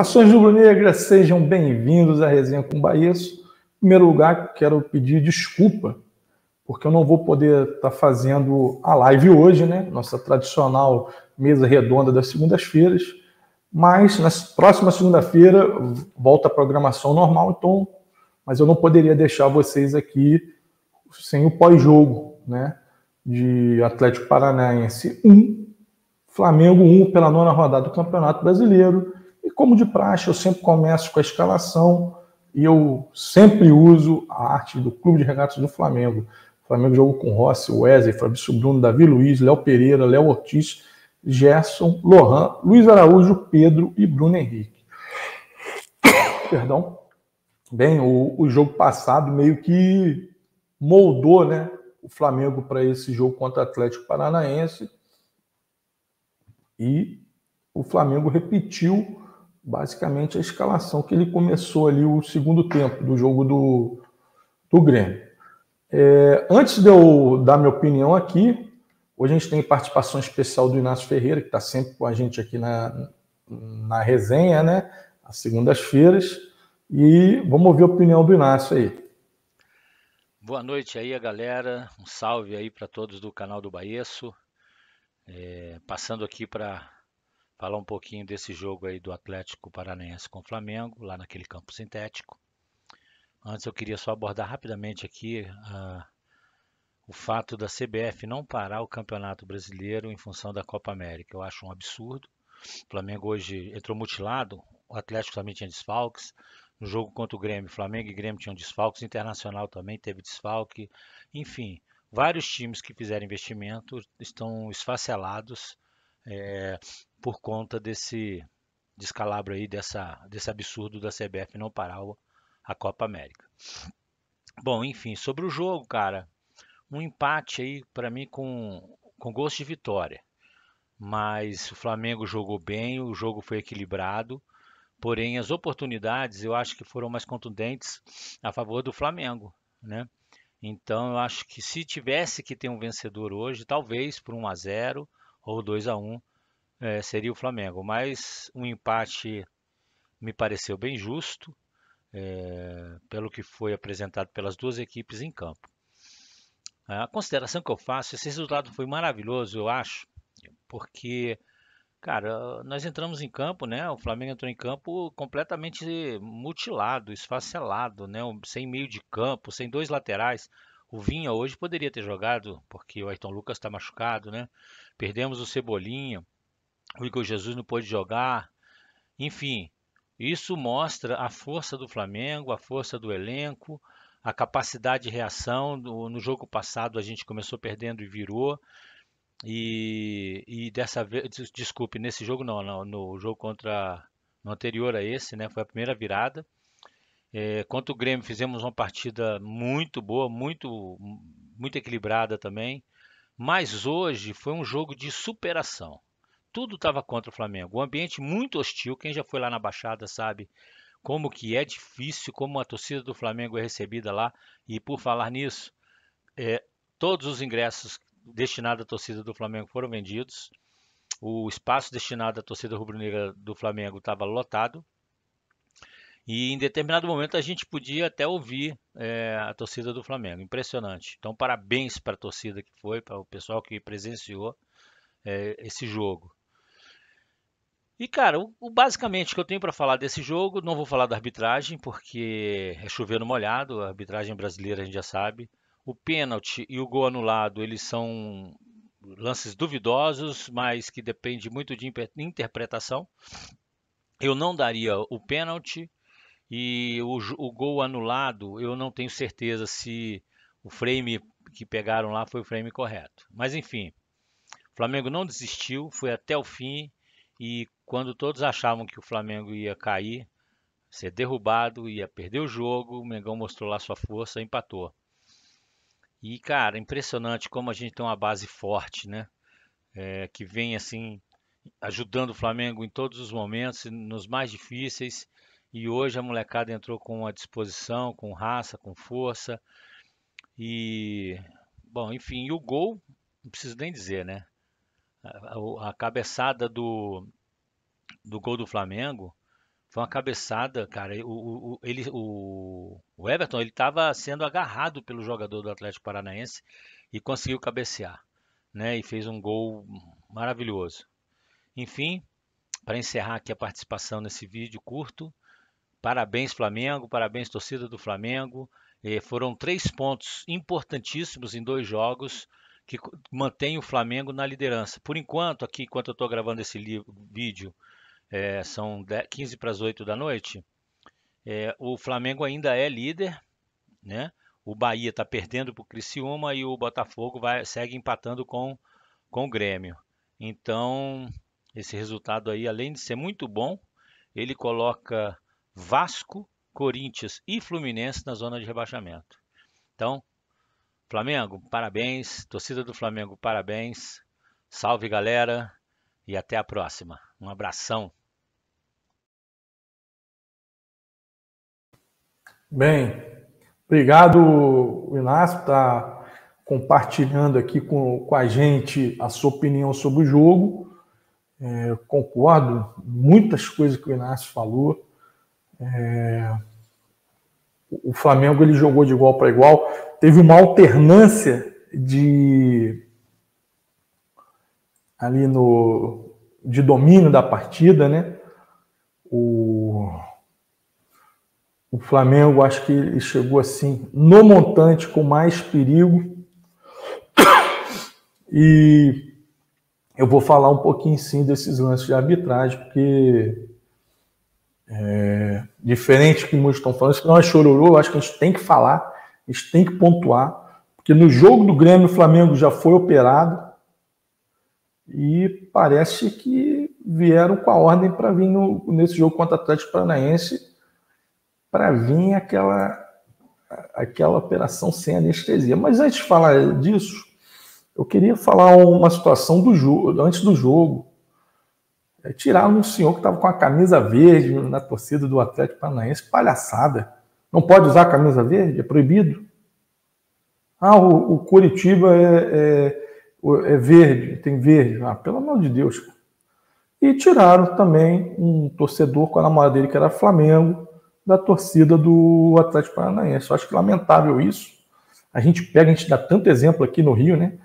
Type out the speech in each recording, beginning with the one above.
Saudações rubro-negras, sejam bem-vindos à Resenha com Baesso. Em primeiro lugar, quero pedir desculpa, porque eu não vou poder estar fazendo a live hoje, né? Nossa tradicional mesa redonda das segundas-feiras. Mas na próxima segunda-feira volta a programação normal, então, mas eu não poderia deixar vocês aqui sem o pós-jogo, né? De Atlético Paranaense 1, Flamengo 1 pela 9ª rodada do Campeonato Brasileiro. E como de praxe, eu sempre começo com a escalação e eu sempre uso a arte do Clube de Regatas do Flamengo. O Flamengo jogou com Rossi, Wesley, Fabrício Bruno, Davi Luiz, Léo Pereira, Léo Ortiz, Gerson, Lohan, Luiz Araújo, Pedro e Bruno Henrique. Perdão. Bem, o jogo passado meio que moldou, né, o Flamengo para esse jogo contra o Atlético Paranaense. E o Flamengo repetiu basicamente a escalação que ele começou ali o segundo tempo do jogo do Grêmio. Antes de eu dar minha opinião aqui, hoje a gente tem participação especial do Inácio Ferreira, que está sempre com a gente aqui na resenha, né? Às segundas-feiras. E vamos ouvir a opinião do Inácio aí. Boa noite aí, galera. Um salve aí para todos do canal do Baesso. Passando aqui para falar um pouquinho desse jogo aí do Atlético Paranaense com o Flamengo, lá naquele campo sintético. Antes eu queria só abordar rapidamente aqui o fato da CBF não parar o Campeonato Brasileiro em função da Copa América. Eu acho um absurdo. O Flamengo hoje entrou mutilado, o Atlético também tinha desfalques. No jogo contra o Grêmio, Flamengo e Grêmio tinham desfalques, Internacional também teve desfalque. Enfim, vários times que fizeram investimento estão esfacelados por conta desse descalabro aí, desse absurdo da CBF não parar a Copa América. Bom, enfim, sobre o jogo, cara, um empate aí para mim com gosto de vitória. Mas o Flamengo jogou bem, o jogo foi equilibrado. Porém, as oportunidades eu acho que foram mais contundentes a favor do Flamengo, né? Então, eu acho que se tivesse que ter um vencedor hoje, talvez por 1-0 ou 2-1, seria o Flamengo. Mas um empate me pareceu bem justo, pelo que foi apresentado pelas duas equipes em campo. A consideração que eu faço, esse resultado foi maravilhoso, eu acho, porque cara, nós entramos em campo, né? O Flamengo entrou em campo completamente mutilado, esfacelado, né? Sem meio de campo, sem dois laterais. O Vinha hoje poderia ter jogado, porque o Ayrton Lucas está machucado, né? Perdemos o Cebolinha, o Igor Jesus não pôde jogar. Enfim, isso mostra a força do Flamengo, a força do elenco, a capacidade de reação. No jogo passado a gente começou perdendo e virou. E dessa vez, desculpe, nesse jogo não, no jogo no anterior a esse, né, foi a primeira virada. Contra o Grêmio fizemos uma partida muito boa, muito equilibrada também. Mas hoje foi um jogo de superação. Tudo estava contra o Flamengo. Um ambiente muito hostil. Quem já foi lá na Baixada sabe como que é difícil, como a torcida do Flamengo é recebida lá. E por falar nisso, todos os ingressos destinados à torcida do Flamengo foram vendidos. O espaço destinado à torcida rubro-negra do Flamengo estava lotado. E em determinado momento a gente podia até ouvir a torcida do Flamengo. Impressionante. Então, parabéns para a torcida que foi, para o pessoal que presenciou esse jogo. E, cara, basicamente o que eu tenho para falar desse jogo, não vou falar da arbitragem, porque é chover no molhado, a arbitragem brasileira a gente já sabe. O pênalti e o gol anulado, eles são lances duvidosos, mas que depende muito de interpretação. Eu não daria o pênalti e o gol anulado, eu não tenho certeza se o frame que pegaram lá foi o frame correto. Mas enfim, o Flamengo não desistiu, foi até o fim e quando todos achavam que o Flamengo ia cair, ser derrubado, ia perder o jogo, o Mengão mostrou lá sua força, empatou. E cara, impressionante como a gente tem uma base forte, né? Que vem assim ajudando o Flamengo em todos os momentos, nos mais difíceis. E hoje a molecada entrou com a disposição, com raça, com força. E, bom, enfim, e o gol, não preciso nem dizer, né? A cabeçada do gol do Flamengo Foi uma cabeçada, cara. O Everton, ele estava sendo agarrado pelo jogador do Atlético Paranaense e conseguiu cabecear, né? E fez um gol maravilhoso. Enfim, para encerrar aqui a participação nesse vídeo curto, parabéns Flamengo, parabéns torcida do Flamengo. Foram 3 pontos importantíssimos em 2 jogos que mantém o Flamengo na liderança. Por enquanto, aqui, enquanto eu estou gravando esse vídeo, são 15 para as 8 da noite. O Flamengo ainda é líder, né? O Bahia está perdendo para o Criciúma e o Botafogo segue empatando com o Grêmio. Então, esse resultado aí, além de ser muito bom, ele coloca Vasco, Corinthians e Fluminense na zona de rebaixamento. Então, Flamengo, parabéns. Torcida do Flamengo, parabéns. Salve, galera. E até a próxima. Um abração. Bem, obrigado, Inácio, por estar compartilhando aqui com a gente a sua opinião sobre o jogo. Eu concordo com muitas coisas que o Inácio falou. O Flamengo ele jogou de igual para igual. Teve uma alternância de domínio da partida, né? O Flamengo, acho que ele chegou assim, no montante, com mais perigo. E eu vou falar um pouquinho, sim, desses lances de arbitragem, porque, diferente do que muitos estão falando, isso não é chororô, eu acho que a gente tem que falar, a gente tem que pontuar, porque no jogo do Grêmio, o Flamengo já foi operado e parece que vieram com a ordem para vir nesse jogo contra o Atlético Paranaense, para vir aquela operação sem anestesia. Mas antes de falar disso, eu queria falar uma situação do jogo, antes do jogo. Tiraram um senhor que estava com a camisa verde na torcida do Atlético Paranaense. Palhaçada. Não pode usar a camisa verde? É proibido? O Coritiba é verde, tem verde. Pelo amor de Deus. E tiraram também um torcedor com a namorada dele, que era Flamengo, da torcida do Atlético Paranaense. Eu acho que lamentável isso. A gente dá tanto exemplo aqui no Rio, né?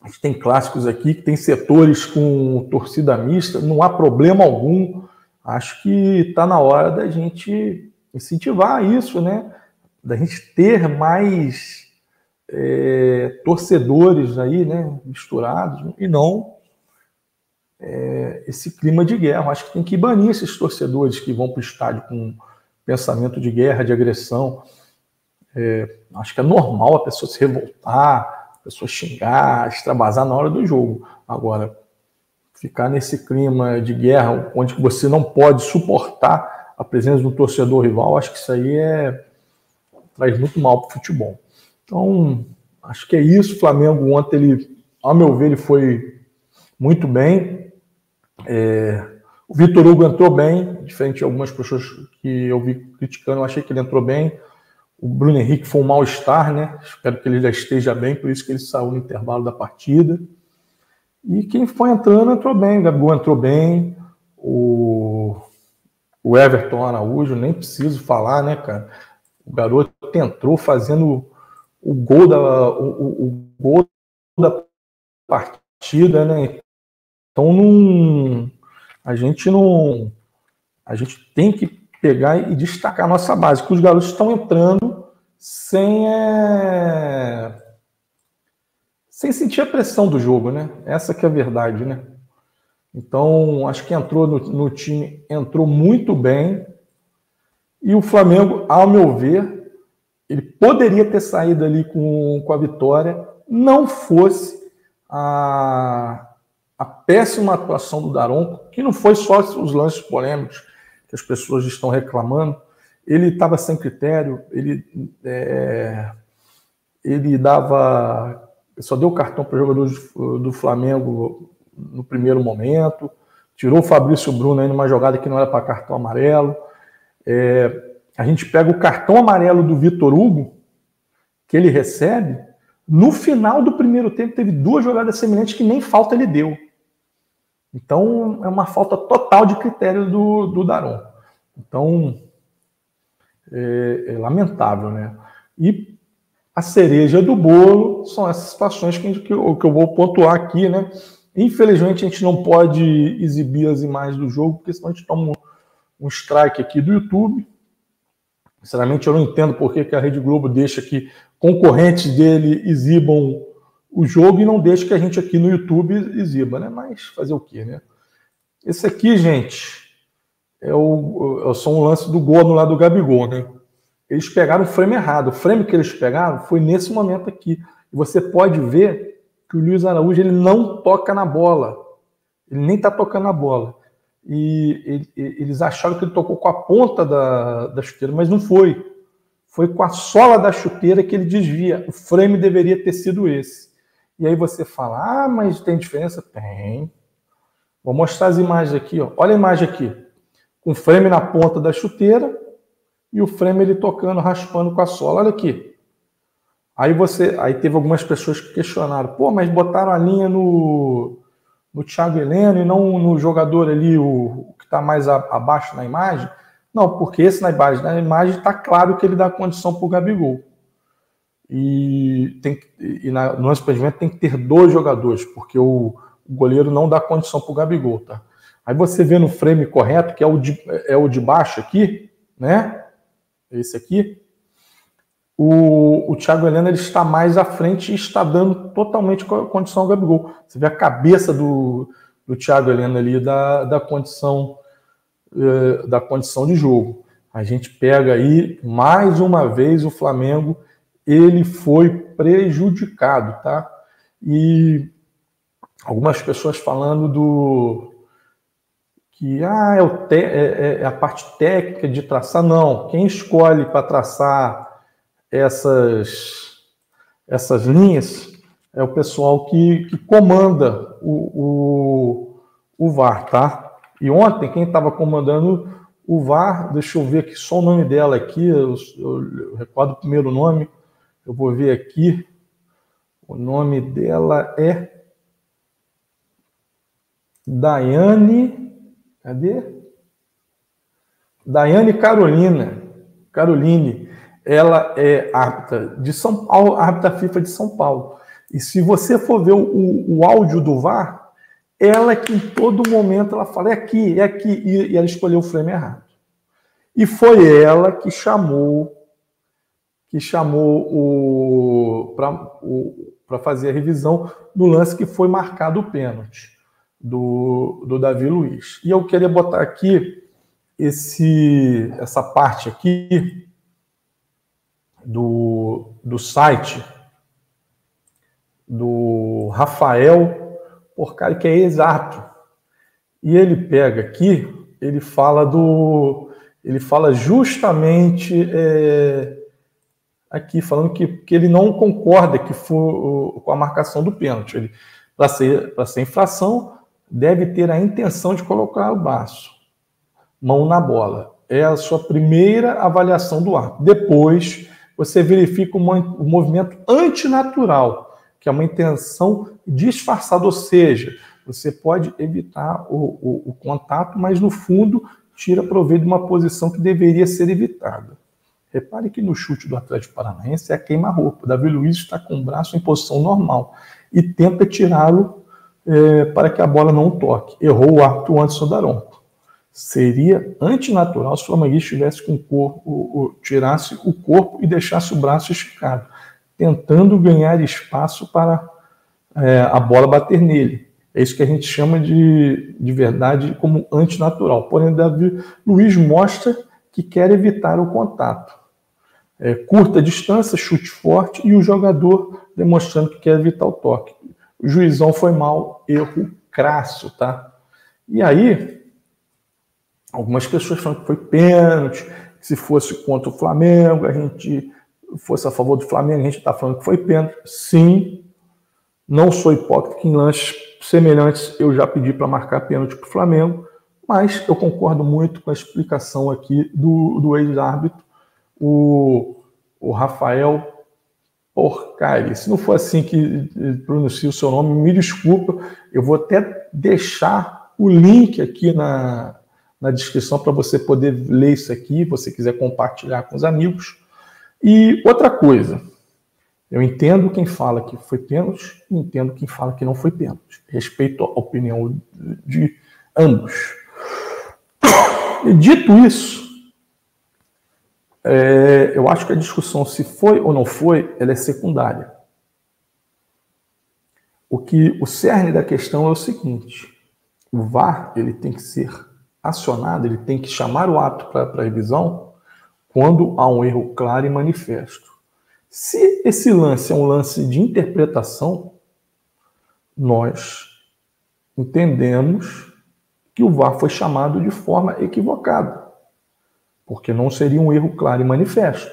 A gente tem clássicos aqui que tem setores com torcida mista, não há problema algum. Acho que está na hora da gente incentivar isso, né? Da gente ter mais torcedores aí, né? Misturados, e não esse clima de guerra. Acho que tem que banir esses torcedores que vão para o estádio com pensamento de guerra, de agressão. Acho que é normal a pessoa se revoltar, a pessoa xingar, extravasar na hora do jogo. Agora, ficar nesse clima de guerra, onde você não pode suportar a presença de um torcedor rival, acho que isso aí traz muito mal para o futebol. Então, acho que é isso. O Flamengo ontem, ele, ao meu ver, ele foi muito bem. O Vitor Hugo entrou bem, diferente de algumas pessoas que eu vi criticando, eu achei que ele entrou bem. O Bruno Henrique foi um mal-estar, né? Espero que ele já esteja bem, por isso que ele saiu no intervalo da partida. E quem foi entrando, entrou bem. O Gabigol entrou bem. O Everton Araújo, nem preciso falar, né, cara? O garoto entrou fazendo o gol da partida, né? Então, a gente tem que pegar e destacar a nossa base, que os garotos estão entrando sem sentir a pressão do jogo, né? Essa que é a verdade, né? Então, acho que entrou no time, entrou muito bem, e o Flamengo, ao meu ver, ele poderia ter saído ali com a vitória, não fosse a péssima atuação do Daronco, que não foi só os lances polêmicos que as pessoas estão reclamando. Ele estava sem critério, ele só deu cartão para jogadores do Flamengo no primeiro momento, tirou o Fabrício Bruno aí numa jogada que não era para cartão amarelo. A gente pega o cartão amarelo do Vitor Hugo, que ele recebe, no final do primeiro tempo teve 2 jogadas semelhantes que nem falta ele deu. Então, é uma falta total de critério do Daron. Então, é lamentável, né? E a cereja do bolo são essas situações que eu vou pontuar aqui, né? Infelizmente, a gente não pode exibir as imagens do jogo, porque senão a gente toma um strike aqui do YouTube. Sinceramente, eu não entendo por que a Rede Globo deixa que concorrentes dele exibam o jogo e não deixa que a gente aqui no YouTube exiba, né? Mas fazer o quê, né? Esse aqui, gente, é só um lance do gol lá do Gabigol, né? Eles pegaram o frame errado. O frame que eles pegaram foi nesse momento aqui. E você pode ver que o Luiz Araújo ele não toca na bola. Ele nem está tocando na bola. E eles acharam que ele tocou com a ponta da chuteira, mas não foi. Foi com a sola da chuteira que ele desvia. O frame deveria ter sido esse. E aí você fala, ah, mas tem diferença? Tem. Vou mostrar as imagens aqui. Ó. Olha a imagem aqui. Com o frame na ponta da chuteira e o frame ele tocando, raspando com a sola. Olha aqui. Aí teve algumas pessoas que questionaram, pô, mas botaram a linha no Thiago Heleno e não no jogador ali, o que está mais abaixo na imagem? Não, porque esse na imagem está claro que ele dá condição para o Gabigol. No lance de impedimento tem que ter 2 jogadores, porque o goleiro não dá condição para o Gabigol, tá? Aí você vê no frame correto, que é o de baixo aqui, né? Esse aqui. O Thiago Heleno ele está mais à frente e está dando totalmente condição ao Gabigol. Você vê a cabeça do Thiago Heleno ali da condição de jogo. A gente pega aí, mais uma vez, o Flamengo, ele foi prejudicado, tá? E algumas pessoas falando que é a parte técnica de traçar. Não, quem escolhe para traçar essas linhas é o pessoal que comanda o VAR, tá? E ontem, quem estava comandando o VAR, deixa eu ver aqui só o nome dela aqui, eu recordo o primeiro nome, eu vou ver aqui, o nome dela é Daiane, cadê? Daiane Caroline. Ela é árbitra de São Paulo, árbitra FIFA de São Paulo. E se você for ver o áudio do VAR, ela que em todo momento ela fala, é aqui, e ela escolheu o frame errado. E foi ela que chamou para fazer a revisão do lance que foi marcado o pênalti do Davi Luiz. E eu queria botar aqui essa parte aqui do site do Rafael Porcari, que é ex-árbitro. E ele pega aqui, ele fala justamente aqui, falando que ele não concorda com a marcação do pênalti. Para ser infração, deve ter a intenção de colocar o braço, mão na bola. É a sua primeira avaliação do árbitro. Depois, você verifica o movimento antinatural, que é uma intenção disfarçada, ou seja, você pode evitar o contato, mas no fundo tira proveito de uma posição que deveria ser evitada. Repare que no chute do Atlético Paranaense é a queima-roupa. Davi Luiz está com o braço em posição normal e tenta tirá-lo para que a bola não toque. Errou o árbitro Anderson Daronco. Seria antinatural se o flamenguista estivesse com o corpo, tirasse o corpo e deixasse o braço esticado, tentando ganhar espaço para a bola bater nele. É isso que a gente chama de verdade como antinatural. Porém, Davi Luiz mostra que quer evitar o contato. Curta distância, chute forte e o jogador demonstrando que quer evitar o toque. O juizão foi mal, erro crasso, tá? E aí, algumas pessoas falam que foi pênalti, que se fosse contra o Flamengo, a gente fosse a favor do Flamengo, a gente está falando que foi pênalti. Sim, não sou hipócrita, que em lances semelhantes eu já pedi para marcar pênalti para o Flamengo, mas eu concordo muito com a explicação aqui do ex-árbitro, o Rafael Porcari. Se não for assim que pronuncie o seu nome, me desculpa, eu vou até deixar o link aqui na descrição para você poder ler isso aqui, se você quiser compartilhar com os amigos. E outra coisa, eu entendo quem fala que foi pênalti e entendo quem fala que não foi pênalti. Respeito a opinião de ambos. E dito isso, eu acho que a discussão se foi ou não foi, ela é secundária. O cerne da questão é o seguinte: o VAR ele tem que ser acionado, ele tem que chamar o ato para revisão quando há um erro claro e manifesto. Se esse lance é um lance de interpretação, nós entendemos que o VAR foi chamado de forma equivocada, porque não seria um erro claro e manifesto.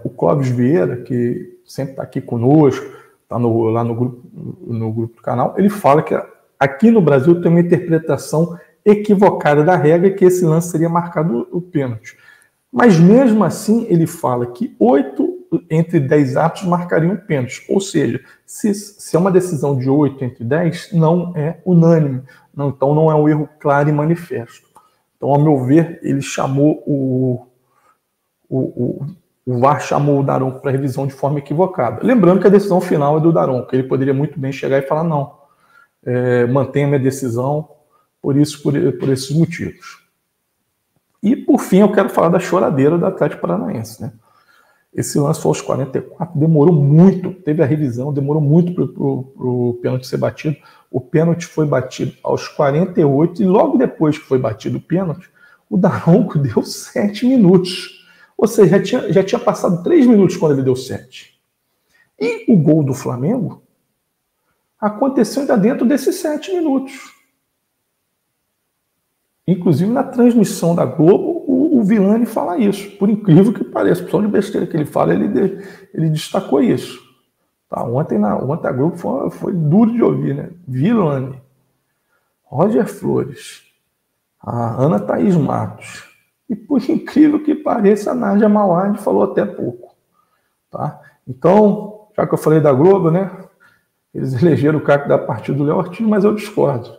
O Clóvis Vieira, que sempre está aqui conosco, está lá no grupo do canal, ele fala que aqui no Brasil tem uma interpretação equivocada da regra, que esse lance seria marcado o pênalti. Mas mesmo assim ele fala que 8 entre 10 árbitros marcariam pênalti. Ou seja, se é uma decisão de 8 entre 10, não é unânime. Não, então não é um erro claro e manifesto. Então, ao meu ver, ele chamou o VAR chamou o Daronco para revisão de forma equivocada. Lembrando que a decisão final é do Daronco. Ele poderia muito bem chegar e falar: não, mantenha minha decisão por esses motivos. E, por fim, eu quero falar da choradeira do Atlético Paranaense, né? Esse lance foi aos 44, demorou muito, teve a revisão, demorou muito para o pênalti ser batido. O pênalti foi batido aos 48 e logo depois que foi batido o pênalti, o Daronco deu 7 minutos. Ou seja, já tinha passado 3 minutos quando ele deu 7. E o gol do Flamengo aconteceu ainda dentro desses 7 minutos. Inclusive, na transmissão da Globo, o Villani fala isso. Por incrível que pareça, por de besteira que ele fala, ele destacou isso. Tá? Ontem a Globo foi duro de ouvir, né? Villani, Roger Flores, a Ana Thaís Matos. E, por incrível que pareça, a Nádia Mauad falou até pouco. Tá? Então, já que eu falei da Globo, né? Eles elegeram o craque da partida do Léo Ortiz, mas eu discordo.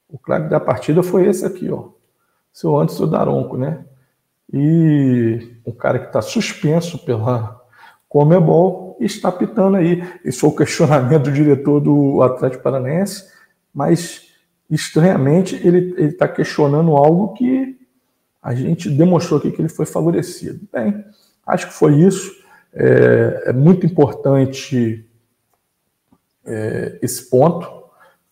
O craque da partida foi esse aqui, ó. Seu Anderson Daronco, né? E um cara que está suspenso pela Conmebol está apitando aí. Esse foi o questionamento do diretor do Atlético Paranaense, mas, estranhamente, ele está questionando algo que a gente demonstrou aqui que ele foi favorecido. Bem, acho que foi isso. É muito importante esse ponto.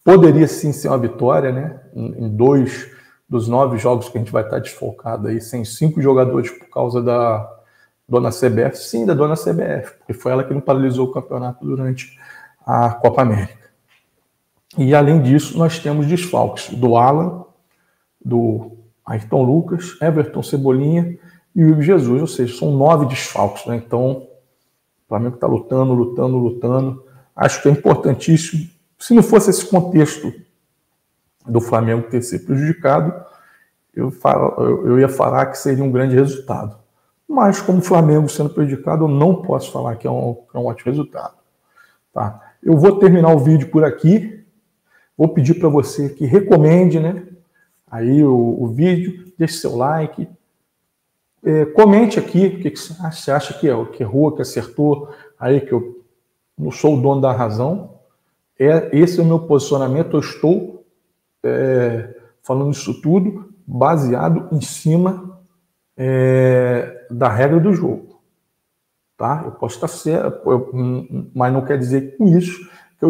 Poderia sim ser uma vitória, né? Em 2 dos 9 jogos que a gente vai estar desfalcado aí, sem 5 jogadores por causa da dona CBF. Sim, da dona CBF, porque foi ela que não paralisou o campeonato durante a Copa América. E além disso, nós temos desfalques do Alan, do Ayrton Lucas, Everton Cebolinha e o Ivo Jesus, ou seja, são 9 desfalques, né? Então, o Flamengo está lutando. Acho que é importantíssimo. Se não fosse esse contexto do Flamengo ter sido prejudicado, eu ia falar que seria um grande resultado. Mas, como o Flamengo sendo prejudicado, eu não posso falar que é um ótimo resultado. Tá? Eu vou terminar o vídeo por aqui. Vou pedir para você que recomende, né, aí o vídeo, deixe seu like. Comente aqui o que você acha que errou, que acertou, aí que eu não sou o dono da razão. Esse é o meu posicionamento. Eu estou falando isso tudo baseado em cima da regra do jogo. Tá? Eu posso estar certo, mas não quer dizer com isso que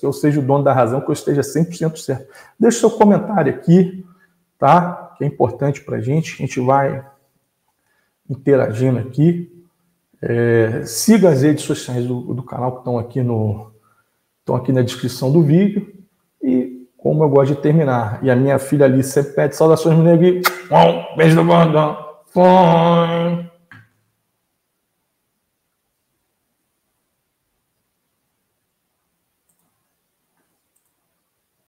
eu seja o dono da razão, que eu esteja 100% certo. Deixe seu comentário aqui, tá? Que é importante para a gente vai interagindo aqui. Siga as redes sociais do canal que estão aqui na descrição do vídeo. E como eu gosto de terminar, e a minha filha ali sempre pede saudações, meu nego, beijo do gordão. Foi.